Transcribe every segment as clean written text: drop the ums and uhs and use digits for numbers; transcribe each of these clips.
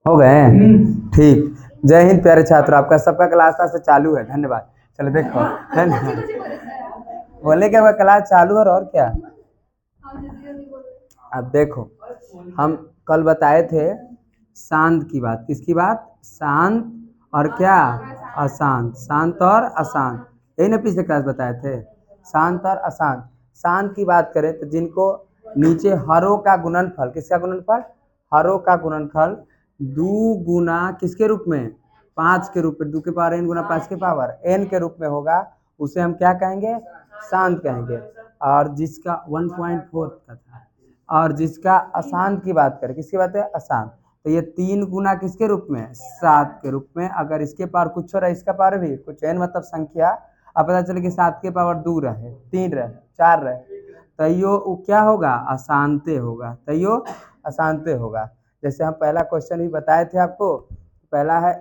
हो गए हैं? ठीक। जय हिंद प्यारे छात्र, आपका सबका क्लास आज से चालू है। धन्यवाद। चलो देखो, है ना, बोले क्या, क्लास चालू है और क्या। अब देखो, हम कल बताए थे शांत की बात। किसकी बात? शांत और क्या, अशांत। शांत और अशांत, यही ना पिछले क्लास बताए थे, शांत और अशांत। शांत की बात करें तो जिनको नीचे हरों का गुणनफल, किसका गुणनफल? हरों का गुणनफल दो गुना किसके रूप में? 5 के रूप में, 2 के पावर n गुना 5 के पावर n के रूप में होगा, उसे हम क्या कहेंगे? शांत कहेंगे। और जिसका 1.4 का था, और जिसका अशांत की बात करें, किसकी बात है? अशांत। तो ये 3 गुना किसके रूप में? 7 के रूप में। अगर इसके पावर कुछ रहे, इसका पावर भी कुछ n मतलब संख्या, अब पता चले कि 7 के पावर 2 रहे, 3 रहे, 4 रहे, तैयो वो क्या होगा? अशांते होगा। तैयो अशांते होगा। जैसे हम पहला क्वेश्चन भी बताए थे आपको, पहला है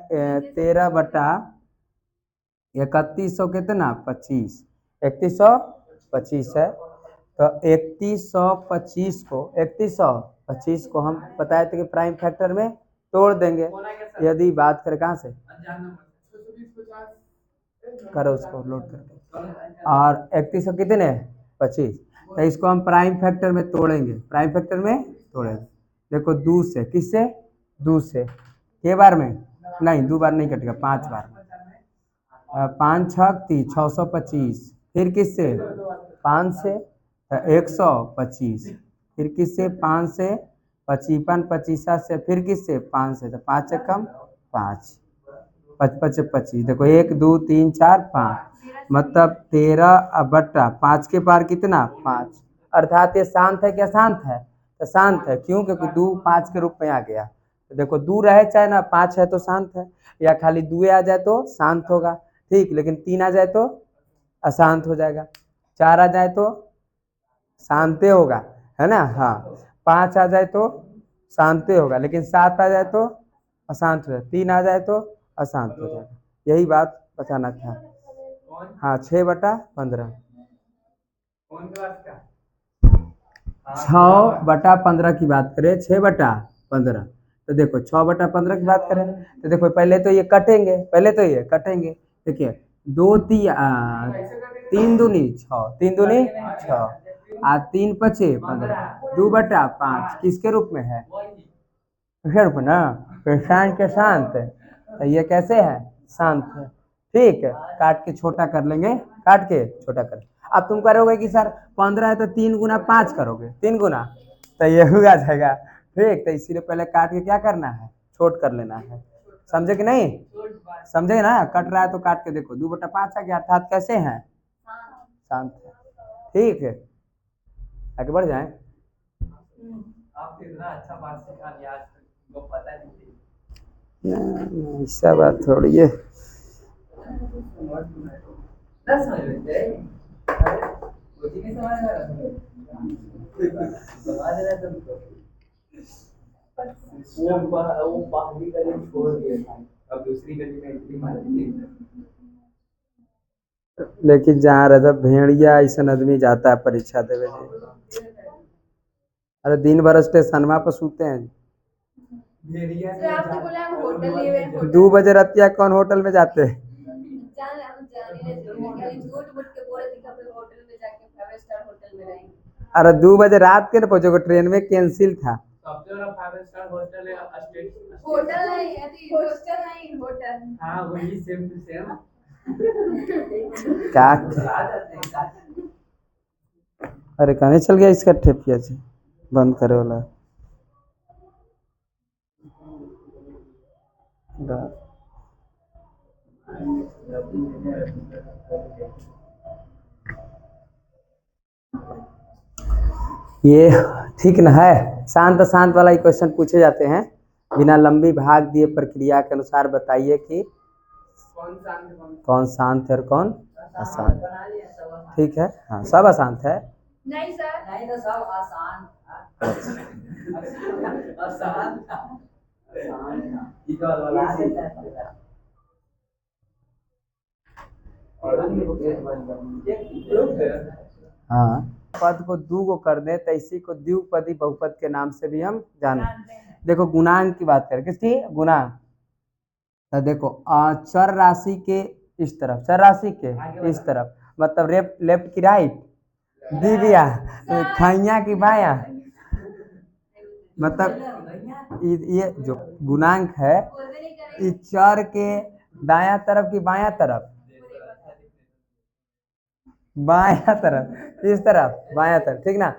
13/3100 कितना? 25। 3125 है। तो 3125 को हम बताए थे कि प्राइम फैक्टर में तोड़ देंगे। यदि बात करें कहाँ से, करो उसको लोड करके, और 3100 कितने? 25। तो इसको हम प्राइम फैक्टर में तोड़ेंगे, प्राइम फैक्टर में तोड़ेंगे। देखो 2 से, किससे? 2 से के बार में नहीं, 2 बार नहीं कटेगा, 5 बार। 5 छक 625, फिर किससे? 5 से 125, फिर किससे? 5 से 55, 25 से, फिर किससे? 5 से। तो 5 से कम 5, 55 25। देखो 1 2 3 4 5, मतलब 13/5 के पार कितना? 5। अर्थात ये शांत है क्या? शांत है। तो शांत है क्यों? क्योंकि 2 5 के रूप में आ गया। तो देखो 2 रहे चाहे ना, 5 है तो शांत है, या खाली 2 आ जाए तो शांत होगा, ठीक। लेकिन 3 आ जाए तो अशांत हो जाएगा, 4 आ जाए तो शांति होगा, है ना। हाँ, 5 आ जाए तो शांति होगा, लेकिन 7 आ जाए तो अशांत हो जाए, 3 आ जाए तो अशांत हो जाएगा। यही बात बताना था। हाँ, 6/15, 6/15 की बात करें, 6/15। तो देखो 6/15 की बात करें तो देखो पहले तो ये कटेंगे, पहले तो ये कटेंगे। देखिए 3 दूनी 6, 3 दूनी 6, आ 3 5 15, 2/5 किसके रूप में है? किसके रूप में ना, तो शांत के शांत है। तो ये कैसे है? शांत है, ठीक है। काट के छोटा कर लेंगे, काट के छोटा कर। अब तुम करोगे कि सर 15 है तो 3 गुना 5 करोगे, 3 गुना, तो ये हुआ जाएगा, ठीक। तो इसीलिए पहले काट के क्या करना है? छोट कर लेना है। समझे कि नहीं? समझे ना? कट रहा है तो काट के देखो, 2/5 आ गया, अर्थात कैसे हैं? शांत है, ठीक है। आगे बढ़ जाए। ऐसा बात थोड़ी है। लेकिन जहाँ रहता भेड़िया ऐसा आदमी जाता है परीक्षा देवे जी। अरे दिन भर स्टेशनवा पर सूते हैं। 2 बजे रतिया कौन होटल में जाते हैं? अरे 2 बजे रात के ना पहुंचोगे, ट्रेन में कैंसिल था। क्या? अरे कहने चल गया इसका ठेपिया जी, बंद करे वाला। ये ठीक न है? शांत शांत वाला क्वेश्चन पूछे जाते हैं। बिना लंबी भाग दिए प्रक्रिया के अनुसार बताइए कि कौन शांत है और कौन अशांत। ठीक है, हाँ सब अशांत है। नहीं सर, नहीं तो सब आसान। हाँ, पद को 2 को कर दे तो इसी को द्विपदी बहुपद के नाम से भी हम जानते हैं। देखो गुणांक की बात करें, किसकी? गुणांक। तो देखो चर राशि के इस तरफ, चर राशि के इस तरफ, मतलब लेफ्ट की राइट, दिव्या खैया की बाया, मतलब ये जो गुणांक है इस चर के दाया तरफ की बाया तरफ, बाया तरफ, इस तरफ बाया तरफ, ठीक ना।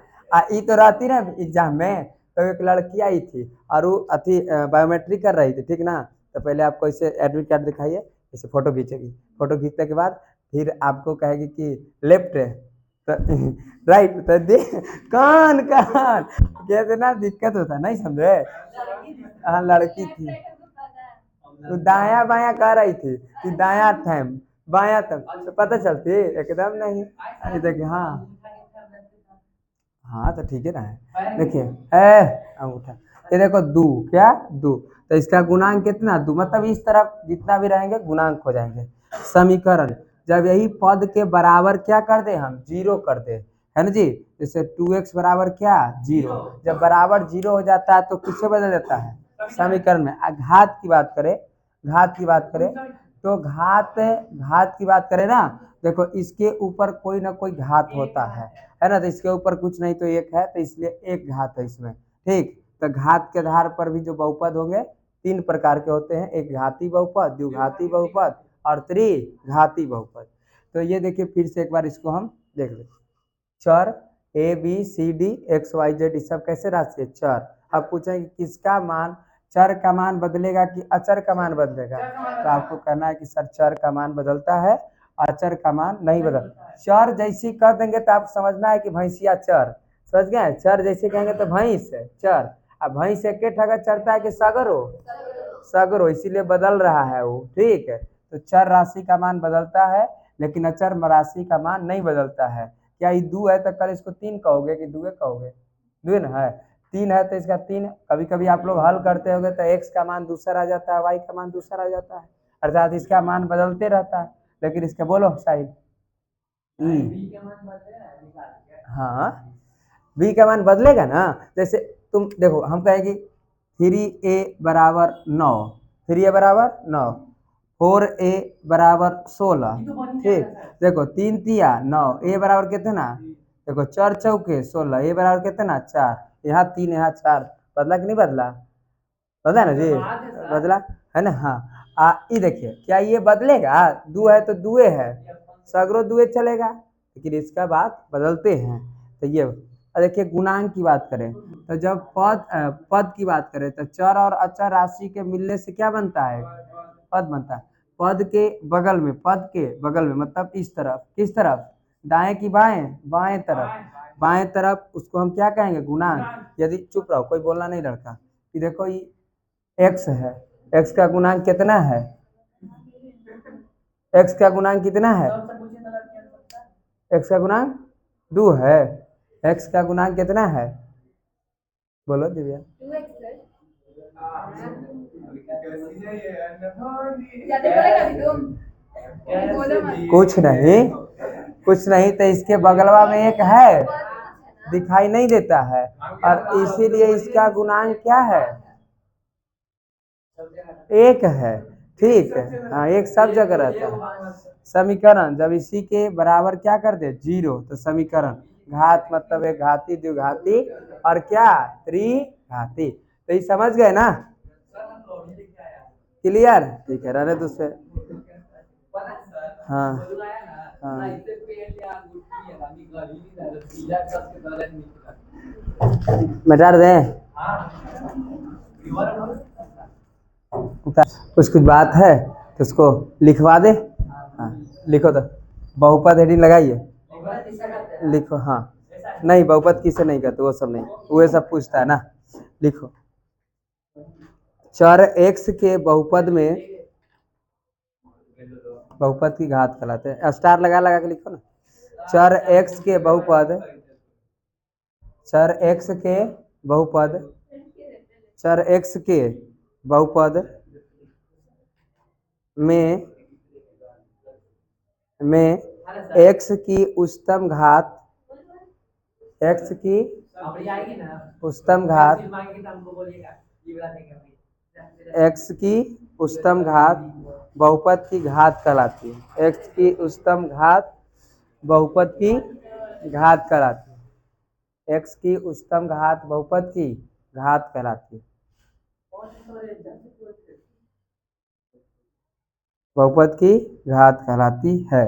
ये तो रहती ना एग्जाम में, तो एक लड़की आई थी और वो अथी बायोमेट्रिक कर रही थी, ठीक ना। तो पहले आपको इसे एडमिट कार्ड दिखाइए, इसे फोटो खींचेगी, फोटो खींचने के बाद फिर आपको कहेगी कि लेफ्ट है तो राइट, तो कान कान कैसे ना दिक्कत होता, नहीं समझे। हाँ लड़की थी, तो दाया बाया कह रही थी कि दाया थैम बाया तब तो पता चलती एकदम नहीं। अरे देखिए हाँ, हाँ तो ठीक है ना है, देखिए अंगूठा, ये देखो दू, क्या दू, तो इसका गुणांक कितना? दू, मतलब इस तरफ जितना भी रहेंगे गुणांक हो जाएंगे। समीकरण जब यही पद के बराबर क्या कर दे, हम जीरो कर दे, है ना जी। जैसे 2x बराबर क्या? जीरो। जब बराबर जीरो हो जाता है तो किससे बदल जाता है? समीकरण में। घात की बात करें, घात की बात करें तो घात की बात करें ना, देखो इसके ऊपर कोई ना कोई घात होता है ना। तो इसके ऊपर कुछ नहीं तो एक है, तो इसलिए एक घात है इसमें, ठीक। तो घात के आधार पर भी जो बहुपद होंगे तीन प्रकार के होते हैं, एक घाती बहुपद, द्विघाती बहुपद और त्रिघाती बहुपद। तो ये देखिए फिर से एक बार इसको हम देख लेते। चर A B C D X Y Z, ये सब कैसे राशि है? चर। अब पूछेंगे किसका मान, चर का मान बदलेगा कि अचर का मान बदलेगा? तो आपको कहना है कि सर चर का मान बदलता है, अचर का मान नहीं बदल। चर जैसी कर देंगे तो आप समझना है कि भैंसिया चर, समझ गए? चर जैसे कहेंगे तो भैंस है चर, अब भैंस एक ठगा चरता है कि सगरो, सगरो, इसीलिए बदल रहा है वो, ठीक है। तो चर राशि का मान बदलता है लेकिन अचर राशि का मान नहीं बदलता है। क्या ये दू है तो कल इसको तीन कहोगे कि दुए कहोगे? दुए ना है। तीन है तो इसका तीन, कभी कभी आप लोग हल करते होगे तो एक्स का मान दूसरा आ जाता है, वाई का मान दूसरा आ जाता है, अर्थात इसका मान बदलते रहता है। लेकिन इसका बोलो साहिब, हाँ बी का मान बदलेगा ना। जैसे तुम देखो हम कहेंगे 3a बराबर 9, 3a बराबर 9, 4a बराबर 16, ठीक। देखो तीन तिया 9, ए बराबर कितना? देखो चार चौके 16, ए बराबर कितना? 4, यहाँ 3 यहाँ 4, बदला कि नहीं बदला? बदला ना जी, बदला है ना। हाँ ये देखिए क्या ये बदलेगा? दू है तो दुए है, सगरो दुए चलेगा, लेकिन इसका बात बदलते हैं। तो ये देखिए गुणांक की बात करें तो जब पद की बात करें तो चर और अचर राशि के मिलने से क्या बनता है? पद बनता है। पद के बगल में, पद के बगल में मतलब इस तरफ, किस तरफ? दाएं की बाएं? बाएं तरफ, बाएं तरफ उसको हम क्या कहेंगे? गुणांक। यदि चुप रहो, कोई बोलना नहीं लड़का, कि देखो ये एक्स है, एक्स का गुणांक कितना है? एक्स का गुणांक कितना है? एक्स का गुणांक दो है। एक्स का गुणांक कितना है? बोलो दिव्या। कुछ नहीं, कुछ नहीं, तो इसके बगलवा में एक है, दिखाई नहीं देता है, और इसीलिए इसका गुणांक क्या है? एक है, ठीक है। हाँ एक सब जगह रहता है। समीकरण जब इसी के बराबर क्या कर दे? जीरो, तो समीकरण घात मतलब एक घाती, द्विघाती और क्या? त्रिघाती। तो ये समझ गए ना? क्लियर? ठीक है, रहने दूसरे। हाँ हाँ मिटा दें, कुछ कुछ बात है तो उसको लिखवा दे। हाँ लिखो तो, बहुपद हेडिंग लगाइए, लिखो। हाँ नहीं बहुपद किसे नहीं कहते, वो सब नहीं, वो सब पूछता है ना। लिखो चर x के बहुपद में, बहुपद की घात कहलाते हैं, स्टार लगा लगा के लिखो ना। चर x के बहुपद, चर x के बहुपद, चर x के बहुपद में x की उच्चतम घात, x की उच्चतम घात एक्स की उच्चतम घात बहुपद की घात कहलाती है। एक्स की उच्चतम घात बहुपद की घात कहलाती है। एक्स की उच्चतम घात बहुपद की घात कहलाती है। बहुपद की घात कहलाती है।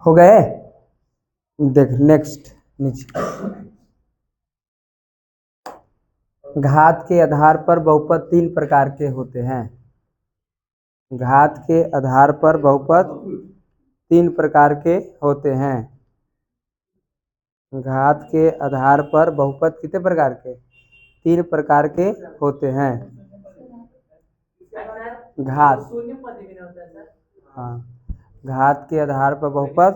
हो गए? देख नेक्स्ट नीचे। घात के आधार पर बहुपद तीन प्रकार के होते हैं। घात के आधार पर बहुपद तीन प्रकार के होते हैं। घात के आधार पर बहुपद कितने प्रकार के? तीन प्रकार के होते हैं। घात, हाँ, घात के आधार पर बहुपद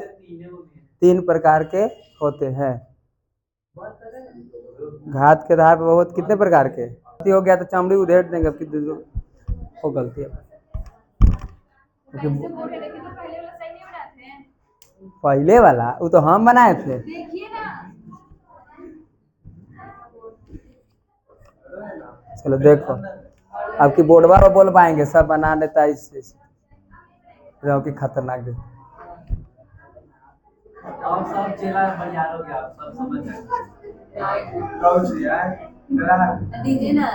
तीन प्रकार के होते हैं। घात के आधार पर बहुपद कितने प्रकार के? गलती हो गया तो चमड़ी उधेड़ देंगे। वो गलती है। पहले वाला वो तो हम बनाए थे। चलो देखो, अब की बोर्डवा पर बोल पाएंगे, सब बना लेता है इससे की खतरनाक दे। सब चेला बढ़िया हो गया, सब समझ दीजिए ना।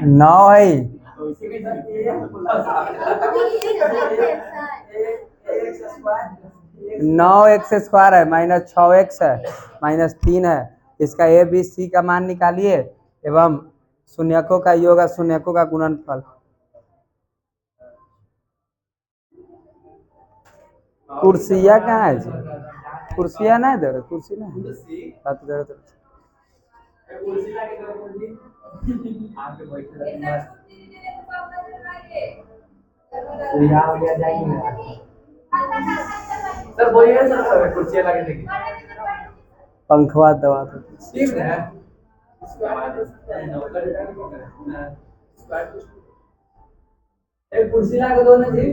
नौ है। 9x² है, -6x है, -3 है। इसका ए बी सी का मान निकालिए एवं शून्यकों का योग, शून्यकों का गुणनफल। कुर्सिया कहाँ है जी? कुर्सिया नहीं दे रहे, कुर्सी नहीं दे रहे। सर बोलिए सर, कुर्सियाँ लगे देखिए। पंखवा दबा दो। ठीक है। एक कुर्सी लगा दो ना जी।